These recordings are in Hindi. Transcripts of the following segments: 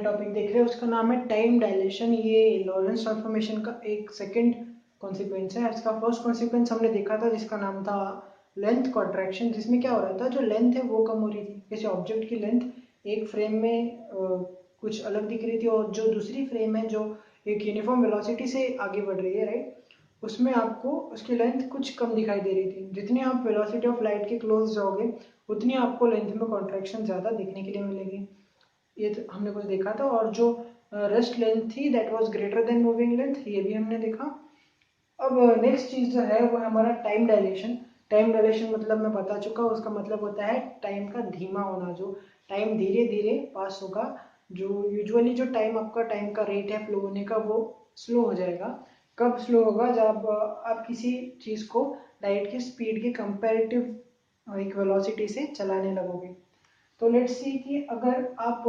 टॉपिक देख रहे हैं उसका नाम है टाइम डायलेशन। ये लॉरेंस ट्रांसफॉर्मेशन का एक सेकंड कॉन्सिक्वेंस है। इसका फर्स्ट कॉन्सिक्वेंस हमने देखा था जिसका नाम था लेंथ कॉन्ट्रैक्शन, जिसमें क्या हो रहा था, जो लेंथ है वो कम हो रही थी। किसी ऑब्जेक्ट की लेंथ एक फ्रेम में कुछ अलग दिख रही थी और जो दूसरी फ्रेम है जो एक यूनिफॉर्म वेलोसिटी से आगे बढ़ रही है, राइट, उसमें आपको उसकी लेंथ कुछ कम दिखाई दे रही थी। जितनी आप वेलोसिटी ऑफ लाइट के क्लोज जाओगे उतनी आपको लेंथ में कॉन्ट्रैक्शन ज़्यादा देखने के लिए मिलेगी। ये तो हमने कुछ देखा था। और जो रेस्ट लेंथ थी that was greater than moving length, ये भी हमने देखा। अब नेक्स्ट चीज जो है वो है हमारा टाइम डायलेशन। टाइम डायलेशन मतलब मैं बता चुका हूँ, उसका मतलब होता है टाइम का धीमा होना, जो टाइम धीरे धीरे पास होगा। जो यूजुअली जो टाइम आपका टाइम का रेट है फ्लो होने का वो स्लो हो जाएगा। कब स्लो होगा? जब आप किसी चीज को लाइट की स्पीड के कंपैरेटिव एक वेलोसिटी से चलाने लगोगे। तो लेट्स सी कि अगर आप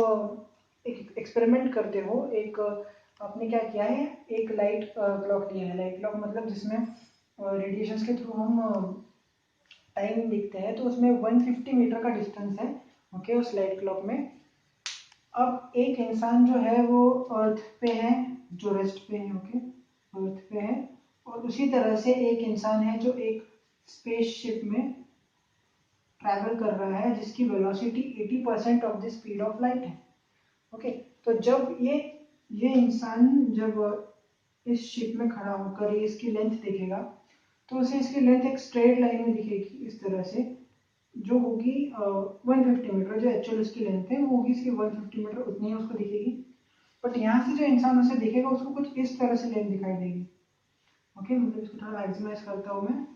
एक एक्सपेरिमेंट करते हो, एक आपने क्या किया है, एक लाइट क्लॉक लिया है। लाइट क्लॉक मतलब जिसमें रेडिएशंस के थ्रू हम टाइम देखते हैं, तो उसमें 150 मीटर का डिस्टेंस है, ओके, उस लाइट क्लॉक में। अब एक इंसान जो है वो अर्थ पे है, जो रेस्ट पे है, ओके, अर्थ पे है। और उसी तरह से एक इंसान है जो एक स्पेसशिप में ट्रैवल कर रहा है जिसकी velocity 80% of the speed of light है, ओके। तो जब ये इंसान जब इस शिप में खड़ा होकर ये इसकी लेंथ देखेगा तो उसे इसकी लेंथ एक स्ट्रेट लाइन में दिखेगी इस तरह से, जो होगी 150 मीटर। जो एक्चुअल इसकी लेंथ है वो होगी इसकी 150 मीटर, उतनी ही उसको दिखेगी। बट यहाँ से जो इंसान उसे देखेगा उसको कुछ इस तरह से लेंथ दिखाई देगी, ओके। मतलब इसको थोड़ा मैक्सिमाइज करता हूँ मैं,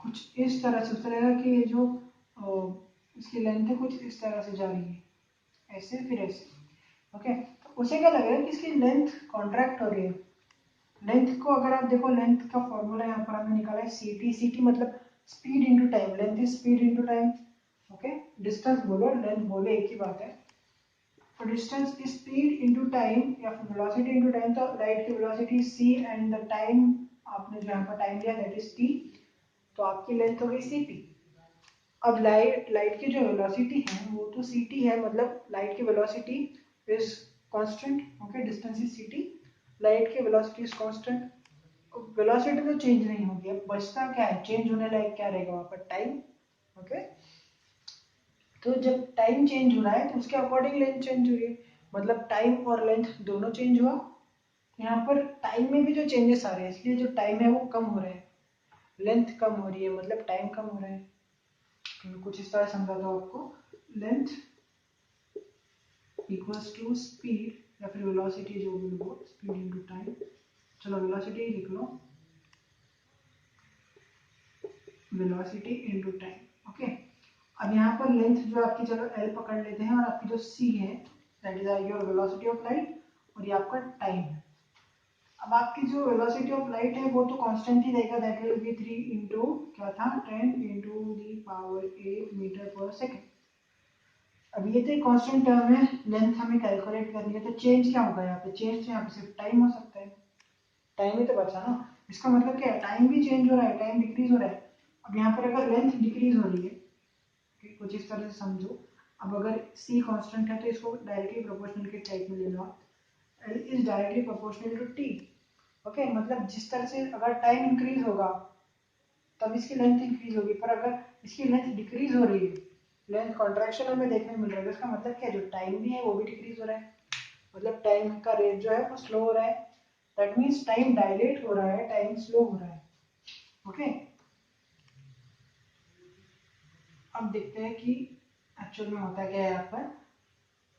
कुछ इस तरह से उसे लगेगा कि ये जो इसकी लेंथ है कुछ इस तरह से जा रही है, ऐसे फिर ऐसे, ओके। तो उसे क्या लगेगा कि इसकी लेंथ कॉन्ट्रैक्ट हो रही है। लेंथ को अगर आप देखो, लेंथ का फॉर्मूला यहाँ पर हमने निकाला है ct। ct मतलब speed into time, length is speed into time, okay. Distance बोलो लेंथ बोलो एक ही बात है। तो distance is speed into time या फिर वेलोसिटी इंटू टाइम। तो लाइट की velocity c and the time आपने जो यहाँ पर टाइम लिया दैट इज t, तो आपकी लेंथ हो गई ct। अब लाइट की जो वेलोसिटी है वो तो ct है, मतलब लाइट की velocity is constant, okay, distance is ct, light की वेलोसिटी इज कांस्टेंट। वेलोसिटी तो चेंज नहीं होगी। अब बचता क्या है, चेंज होने लायक क्या रहेगा वहां पर, टाइम, ओके। तो जब टाइम चेंज हो रहा है तो उसके अकॉर्डिंग लेंथ चेंज हो रही है, मतलब टाइम और लेंथ दोनों चेंज हुआ। यहाँ पर टाइम में भी जो चेंजेस आ रहे हैं इसलिए जो टाइम है वो कम हो रहा है, लेंथ कम हो रही है, मतलब टाइम कम हो रहा है। तो कुछ इस तरह समझाता हूँ आपको। लेंथ इक्वल्स टू स्पीड या फिर वेलोसिटी, जो भी हो, स्पीड इनटू टाइम। चलो वेलोसिटी लिख लो, वेलोसिटी इनटू टाइम, ओके। अब यहाँ पर लेंथ जो आपकी, चलो एल पकड़ लेते हैं, और आपकी जो सी है that is your velocity of light, और ये आपका टाइम है। अब आपकी जो वेलोसिटी ऑफ लाइट है वो तो कांस्टेंट ही रहेगा, दैट विल बी 3 इंटू क्या था, 10 इंटू दी पावर 8 मीटर पर सेकेंड। अब ये तो कांस्टेंट टर्म है, लेंथ हमें कैलकुलेट करनी है, तो चेंज क्या होगा यहाँ पे, चेंज तो यहाँ पे सिर्फ टाइम हो सकता है, टाइम ही तो बचा ना। इसका मतलब क्या है, टाइम भी चेंज हो रहा है, टाइम डिक्रीज हो रहा है। अब यहाँ पर अगर लेंथ डिक्रीज हो रही है, कुछ इस तरह से समझो। अब अगर c कांस्टेंट है तो इसको डायरेक्टली प्रोपोर्शनल के टाइप में ले लो, l is directly proportional to t, okay. मतलब जिस तरह से अगर टाइम इंक्रीज होगा तब इसकी लेंथ इंक्रीज होगी, पर अगर इसकी लेंथ डिक्रीज हो रही है, लेंथ कॉन्ट्रैक्शन हमें देखने मिल रहा है, इसका मतलब क्या है, जो टाइम भी है वो भी डिक्रीज हो रहा है, मतलब टाइम का रेट जो है वो स्लो हो रहा है। दैट मीन्स टाइम डायलेट हो रहा है, टाइम स्लो हो रहा है, ओके। अब देखते हैं कि एक्चुअल में होता क्या है। यहाँ पर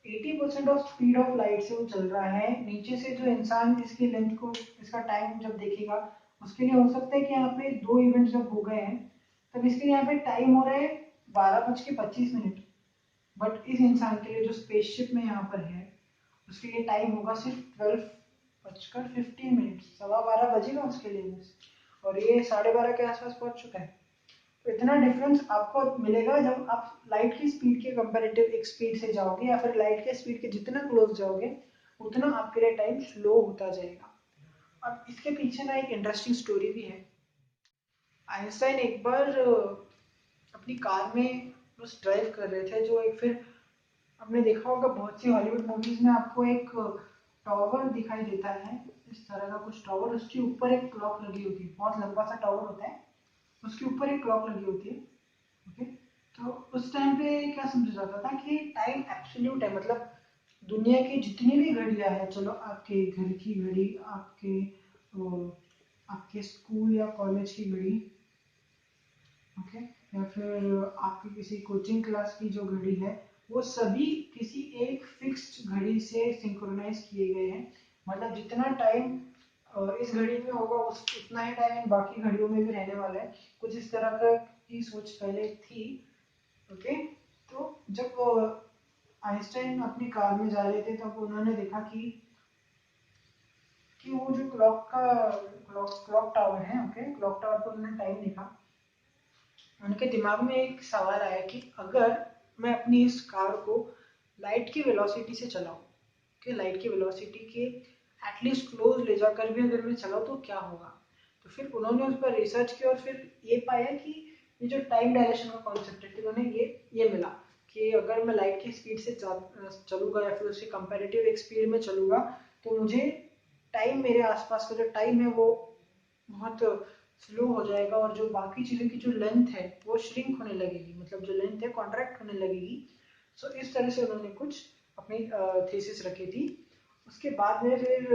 80% ऑफ स्पीड ऑफ लाइट से वो चल रहा है। नीचे से जो इंसान इसकी लेंथ को, इसका टाइम जब देखेगा उसके लिए हो सकता है कि यहाँ पे दो इवेंट जब हो गए हैं तब इसके लिए यहाँ पे टाइम हो रहा है 12:25। बट इस इंसान के लिए जो स्पेसशिप में यहाँ पर है उसके लिए टाइम होगा सिर्फ 12:15, 12:15 बजेगा उसके लिए बस, और ये 12:30 के आसपास पहुंच चुका है। तो इतना डिफरेंस आपको मिलेगा जब आप लाइट की स्पीड के कंपैरेटिव एक स्पीड से जाओगे, या फिर लाइट के स्पीड के जितना क्लोज जाओगे उतना आपके लिए टाइम स्लो होता जाएगा। अब इसके पीछे ना एक इंटरेस्टिंग स्टोरी भी है। आइंस्टाइन एक बार अपनी कार में बस ड्राइव कर रहे थे, जो एक फिर आपने देखा होगा बहुत सी हॉलीवुड मूवीज में आपको एक टॉवर दिखाई देता है, इस तरह का कुछ टॉवर, उसके ऊपर एक क्लॉक लगी होती है, बहुत लंबा सा टॉवर होता है, उसके ऊपर एक क्लॉक लगी होती है। ओके, तो उस टाइम पे क्या समझा जाता था कि टाइम एब्सोल्यूट है, मतलब दुनिया की जितनी भी घड़ियां हैं, चलो आपके घर की घड़ी, आपके स्कूल या कॉलेज की घड़ी, ओके, या फिर आपकी किसी कोचिंग क्लास की जो घड़ी है, वो सभी किसी एक फिक्स्ड घड़ी से सिंक्रोनाइज किए गए हैं। मतलब जितना टाइम इस घड़ी में होगा उस उतना ही टाइम बाकी घड़ियों में भी रहने वाला है, कुछ इस तरह का की सोच पहले थी। ओके, तो जब आइंस्टाइन अपनी कार में जा रहे थे तब उन्होंने देखा कि वो जो क्लॉक टावर है, ओके, क्लॉक टावर पर उन्होंने टाइम देखा। उनके दिमाग में एक सवाल आया कि अगर मैं अपनी इस कार को लाइट की वेलोसिटी से चलाऊं, कि लाइट की वेलोसिटी के एटलीस्ट क्लोज ले जाकर भी अगर मैं चलाऊं तो क्या होगा। तो फिर उन्होंने उस पर रिसर्च किया और फिर ये पाया कि ये जो टाइम डायलेशन का कॉन्सेप्ट है, फिर उन्हें ये मिला कि अगर मैं लाइट की स्पीड से चलूंगा या फिर उसके कंपेरेटिव एक स्पीड में चलूंगा, तो मुझे टाइम, मेरे आसपास का जो टाइम है वो बहुत स्लो हो जाएगा, और जो बाकी चीज़ों की जो लेंथ है वो श्रिंक होने लगेगी, मतलब जो लेंथ है कॉन्ट्रैक्ट होने लगेगी। सो इस तरह से उन्होंने कुछ अपनी थीसिस रखी थी। उसके बाद में फिर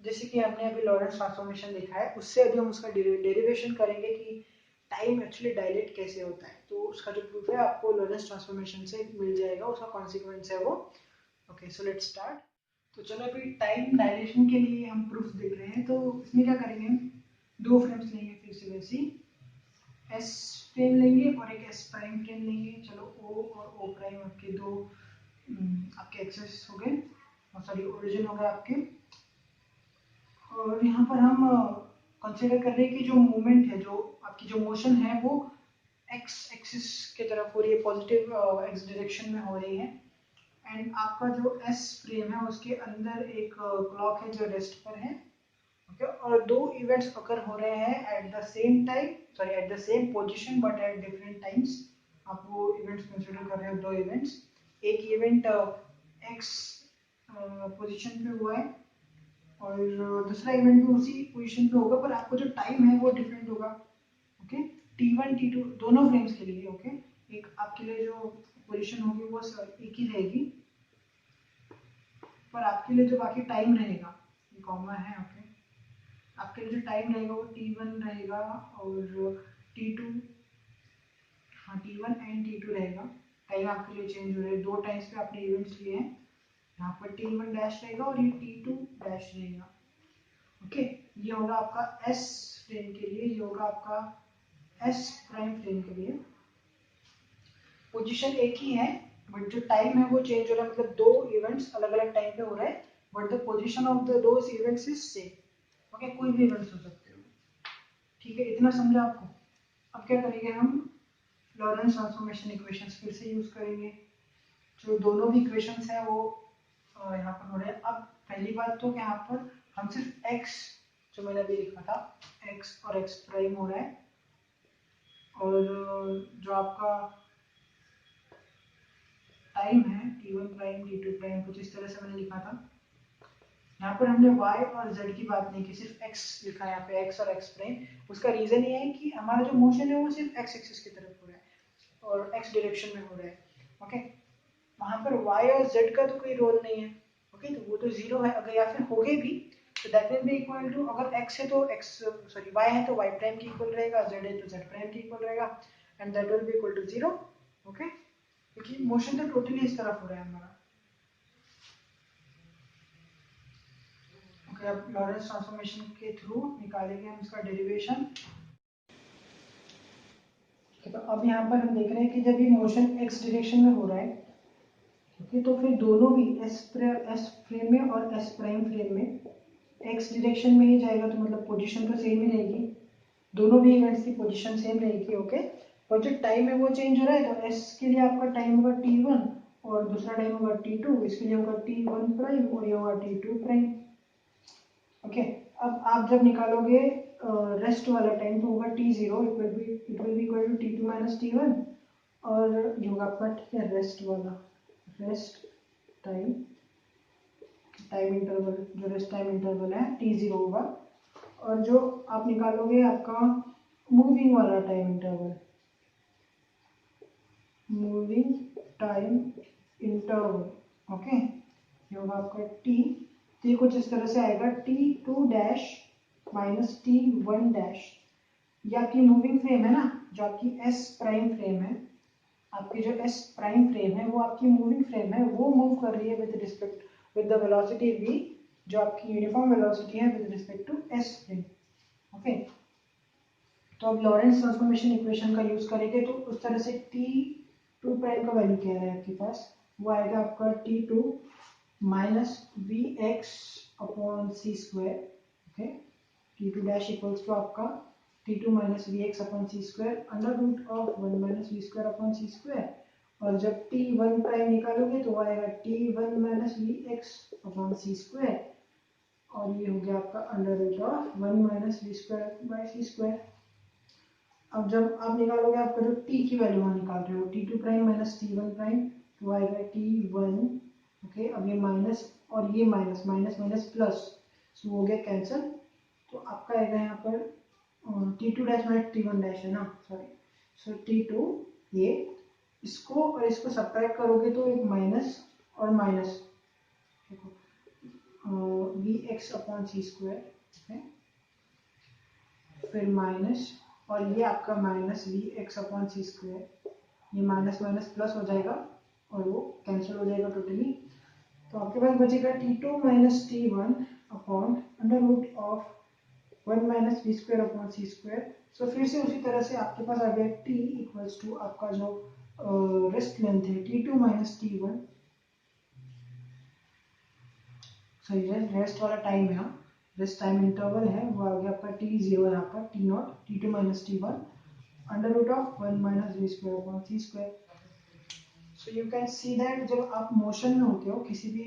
जैसे कि हमने अभी लॉरेंस ट्रांसफॉर्मेशन देखा है, उससे अभी हम उसका डेरिवेशन करेंगे कि टाइम एक्चुअली डायलेट कैसे होता है, तो उसका जो प्रूफ है आपको लॉरेंस ट्रांसफॉर्मेशन से मिल जाएगा, उसका कॉन्सिक्वेंस है वो। Okay, so let's start. तो चलो अभी टाइम डायलेशन के लिए हम प्रूफ देख रहे हैं, तो इसमें क्या करेंगे हम, दो फ्रेम्स लेंगे फिर से वैसे ही, एस फ्रेम लेंगे और एक एस प्राइम फ्रेम लेंगे। चलो ओ और ओ प्राइम आपके दो आपके एक्सेस हो गए, सॉरी ओरिजिन हो गए आपके। और यहाँ पर हम कंसिडर कर रहे हैं कि जो मूवमेंट है, जो आपकी जो मोशन है वो एक्स एक्सिस की तरफ हो रही है, पॉजिटिव एक्स डायरेक्शन में हो रही है। एंड आपका जो एस फ्रेम है उसके अंदर एक क्लॉक है जो रेस्ट पर है। ओके, और दो इवेंट्स अकर हो रहे हैं at the same time, sorry at the same position but at different times. आप वो इवेंट्स कंसीडर कर रहे हो, दो इवेंट्स, एक इवेंट एक्स पोजीशन पे हुआ है और दूसरा इवेंट भी उसी पोजीशन पे होगा, पर आपको जो टाइम है वो डिफरेंट होगा। ओके, T1 T2 दोनों फ्रेम्स के लिए। ओके, एक आपके लिए जो पोजीशन होगी वो एक ही रहेगी, पर आपके लिए जो बाकी टाइम रहेगा, ये कॉमा है। ओके, आपके लिए जो टाइम रहेगा वो T1 रहेगा और T2, हाँ T1 एंड T2 रहेगा। टाइम आपके लिए चेंज हो रहा है, दो टाइम्स पे आपने इवेंट्स लिए हैं, यहाँ पर T1 डैश रहेगा और ये T2 डैश रहेगा। ओके, ये होगा आपका S फ्रेम के लिए, ये होगा आपका S प्राइम फ्रेम के लिए। पोजीशन एक ही है बट जो टाइम है वो चेंज हो रहा है, मतलब दो इवेंट्स अलग अलग टाइम पे हो रहे हैं but the position of the those events is same. Okay, कोई भी इवेंट्स हो सकते हो। ठीक है, इतना समझा आपको। अब क्या करेंगे हम, लॉरेंस ट्रांसफॉर्मेशन इक्वेशंस फिर से यूज करेंगे। जो दोनों भी इक्वेशंस है वो यहाँ पर हो रहे हैं। अब पहली बात तो यहाँ पर हम सिर्फ x, जो मैंने अभी लिखा था, x और x प्राइम हो रहा है, और जो आपका टाइम है T1 प्राइम T2 प्राइम कुछ इस तरह से मैंने लिखा था। यहाँ पर हमने y और z की बात नहीं की, सिर्फ x लिखा है यहाँ पे, x और x प्राइम। उसका रीजन ये है कि हमारा जो मोशन है वो सिर्फ x एक्सिस की तरफ हो रहा है और x डायरेक्शन में हो रहा है। ओके, वहां पर y और z का तो कोई रोल नहीं है। ओके, तो वो तो जीरो है, अगर या फिर होगे भी तो that will be equal to, अगर x है तो x, सॉरी y है तो y प्राइम की इक्वल रहेगा, z है तो z प्राइम की इक्वल रहेगा, and that will be equal to zero. Okay, क्योंकि मोशन तो टोटली इस तरफ हो रहा है हमारा। ओके, अब लॉरेंस ट्रांसफॉर्मेशन के थ्रू निकालेंगे हम इसका डेरिवेशन। तो अब यहाँ पर हम देख रहे हैं कि जब ये मोशन x डायरेक्शन में हो रहा है, ओके, तो फिर दोनों भी एस फ्रेम में और एस प्राइम फ्रेम में एक्स डायरेक्शन में ही जाएगा, तो मतलब पोजीशन तो सेम ही रहेगी, दोनों भी इवेंट्स की पोजीशन सेम रहेगी। ओके, और जो टाइम है वो चेंज हो रहा है, तो एस के लिए आपका टाइम होगा T1 और दूसरा टाइम होगा T2, इसके लिए होगा T1 प्राइम और ये होगा T2 प्राइम। ओके, अब आप जब निकालोगे रेस्ट वाला टाइम तो होगा T0, it will be equal to T2 minus T1, और ये होगा आपका ठीक है रेस्ट वाला, रेस्ट टाइम इंटरवल, जो रेस्ट टाइम इंटरवल है t0 होगा, और जो आप निकालोगे आपका मूविंग वाला time interval, moving time interval, okay, ये होगा आपका t। तो ये कुछ इस तरह से आएगा t2 dash minus t1 dash. ये आपकी मूविंग फ्रेम है ना, जो आपकी s प्राइम फ्रेम है, आपकी जो s प्राइम फ्रेम है वो आपकी मूविंग फ्रेम है, वो मूव कर रही है with respect with the velocity v, जो आपकी यूनिफॉर्म वेलोसिटी है with respect to s frame, okay. तो अब लॉरेंस ट्रांसफॉर्मेशन इक्वेशन का यूज करेंगे, तो उस तरह से t2 प्राइम का वैल्यू क्या है आपके पास, वो आएगा आपका t2 minus vx upon c square, okay. t2 dash equals to आपका t2 minus vx upon c square under root of 1 minus v square upon c square, और जब t1 प्राइम निकालोगे तो आएगा t1 minus vx upon c square, और ये हो गया आपका under root of 1 minus v square by c square. अब जब आप निकालोगे, आपका जो t की वैल्यू वहाँ निकाल रहे हो, t2 prime minus t1 prime, तो आएगा t1, ओके। अब ये माइनस और ये माइनस, माइनस माइनस प्लस, सो हो गया कैंसिल, तो आपका आएगा यहाँ पर t2 dash minus t1 dash है ना, सॉरी, सो t2, ये इसको और इसको सब्ट्रैक्ट करोगे तो एक माइनस और minus, vx upon c square, okay, फिर माइनस, और ये आपका minus vx upon c square, ये माइनस माइनस प्लस हो जाएगा और वो कैंसिल हो जाएगा टोटली, तो आपके पास बचेगा t2 minus t1 upon under root of 1 minus v square upon c square. So फिर से उसी तरह से आपके पास आ गया t इक्वल्स टू आपका जो रेस्ट लेंथ है t2 minus t1, sorry rest वाला टाइम है, रेस्ट टाइम इंटरवल है, वो आ गया आपका t0 यहाँ पर t0, t2 minus t1 under root of 1 minus v square upon c square. So you can see that जब आप मोशन में होते हो, किसी भी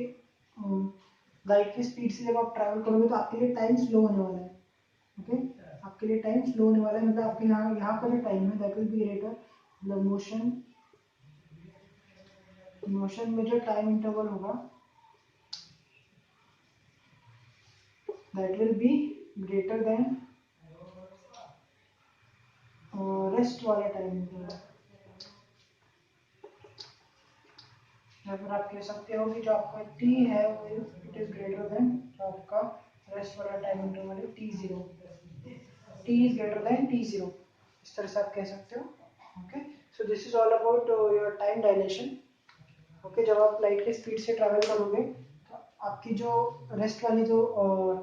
लाइट की स्पीड से जब आप ट्रैवल करोगे, तो आपके लिए टाइम स्लो होने वाला है, ओके, आपके लिए टाइम स्लो होने वाला है, मतलब आपके यहाँ का जो टाइम है दैट विल बी ग्रेटर, मतलब मोशन में जो टाइम इंटरवल होगा that will be greater than rest वाला टाइम इंटरवल, या फिर आप कह सकते हो कि जो आपका t है वो इट इज ग्रेटर देन जो आपका रेस्ट वाला टाइम इंटरवल है t0, t is greater than t0, इस तरह से आप कह सकते हो, okay. So this is all about your time dilation, okay. जब आप लाइट की स्पीड से ट्रैवल करोगे तो आपकी जो रेस्ट वाली जो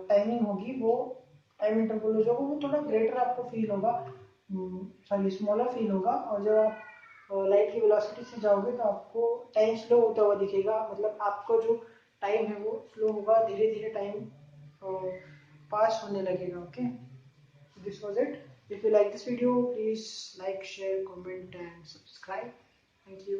टाइमिंग होगी, वो टाइम इंटरवल जो होगा वो थोड़ा ग्रेटर आपको फील होगा, सॉरी स्मॉलर फील होगा, और जब आप लाइट की वेलोसिटी से जाओगे तो आपको टाइम स्लो होता हुआ दिखेगा, मतलब आपको जो टाइम है वो स्लो होगा, धीरे धीरे टाइम पास होने लगेगा, okay. This was it. If you like this video, please like, share, comment and subscribe. Thank you.